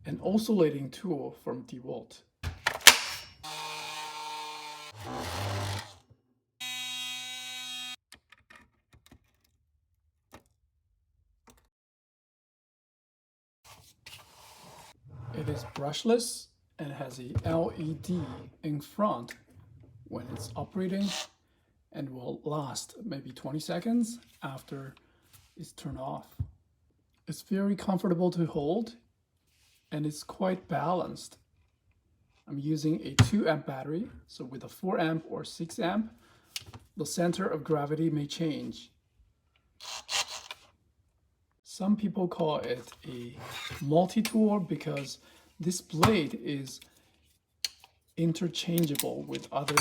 an oscillating tool from DeWALT. It is brushless and has a LED in front when it's operating, and will last maybe 20 seconds after it's turned off. It's very comfortable to hold and it's quite balanced. I'm using a 2 amp battery, so with a 4 amp or 6 amp, the center of gravity may change. Some people call it a multi-tool because this blade is interchangeable with other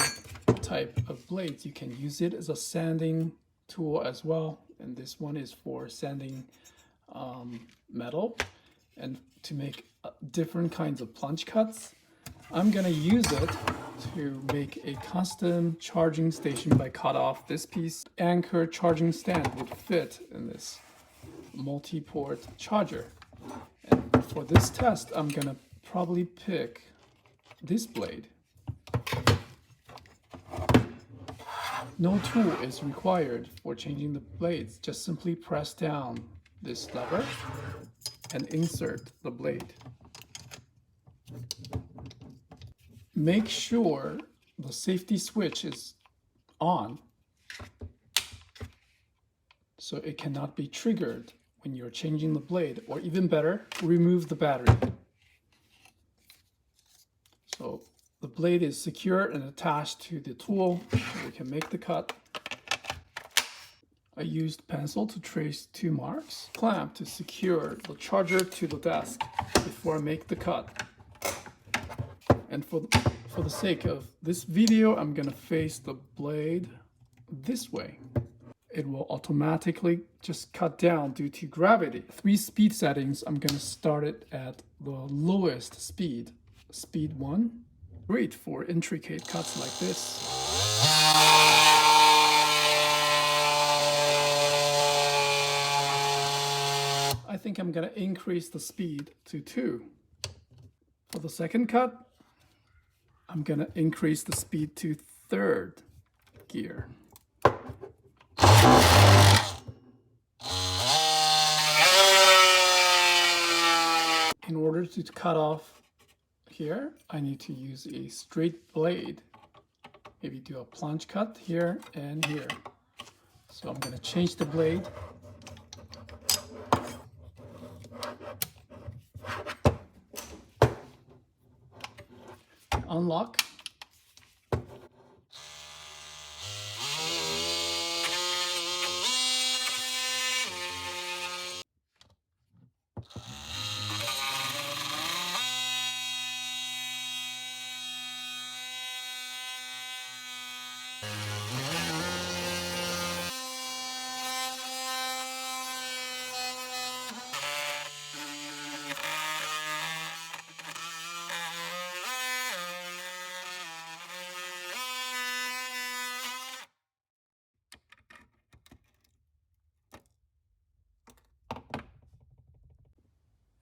type of blades. You can use it as a sanding tool as well, and this one is for sanding metal and to make different kinds of plunge cuts. I'm gonna use it to make a custom charging station by cut off this piece. Anchor charging stand would fit in this multi-port charger. And for this test, I'm gonna probably pick this blade. No tool is required for changing the blades. Just simply press down this lever and insert the blade. Make sure the safety switch is on so it cannot be triggered when you're changing the blade, or even better, remove the battery. So the blade is secure and attached to the tool, so we can make the cut. I used pencil to trace 2 marks, clamp to secure the charger to the desk before I make the cut. And for the sake of this video, I'm gonna face the blade this way. It will automatically just cut down due to gravity. 3 speed settings, I'm gonna start it at the lowest speed, speed 1. Great for intricate cuts like this. I think I'm gonna increase the speed to 2. For the second cut, I'm gonna increase the speed to 3rd gear. In order to cut off here, I need to use a straight blade. Maybe do a plunge cut here and here. So I'm gonna change the blade. Unlock.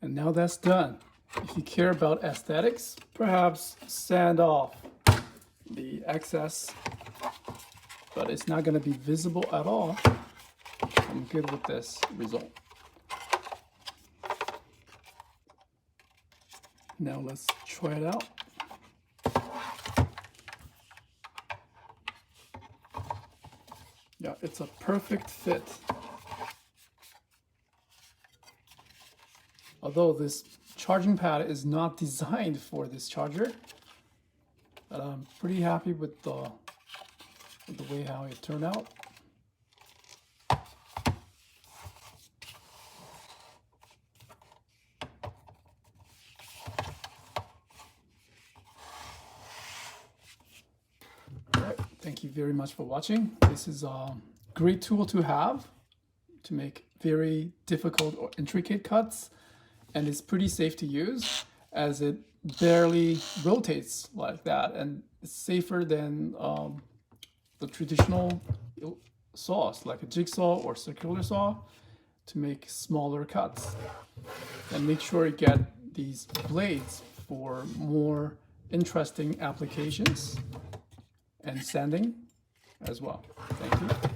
And now that's done. If you care about aesthetics, perhaps sand off the excess, but it's not going to be visible at all. I'm good with this result. Now let's try it out. Yeah, it's a perfect fit. Although this charging pad is not designed for this charger, but I'm pretty happy with the way how it turned out. All right, thank you very much for watching. This is a great tool to have to make very difficult or intricate cuts. And it's pretty safe to use as it barely rotates like that, and it's safer than the traditional saws like a jigsaw or circular saw to make smaller cuts. And make sure you get these blades for more interesting applications and sanding as well. Thank you.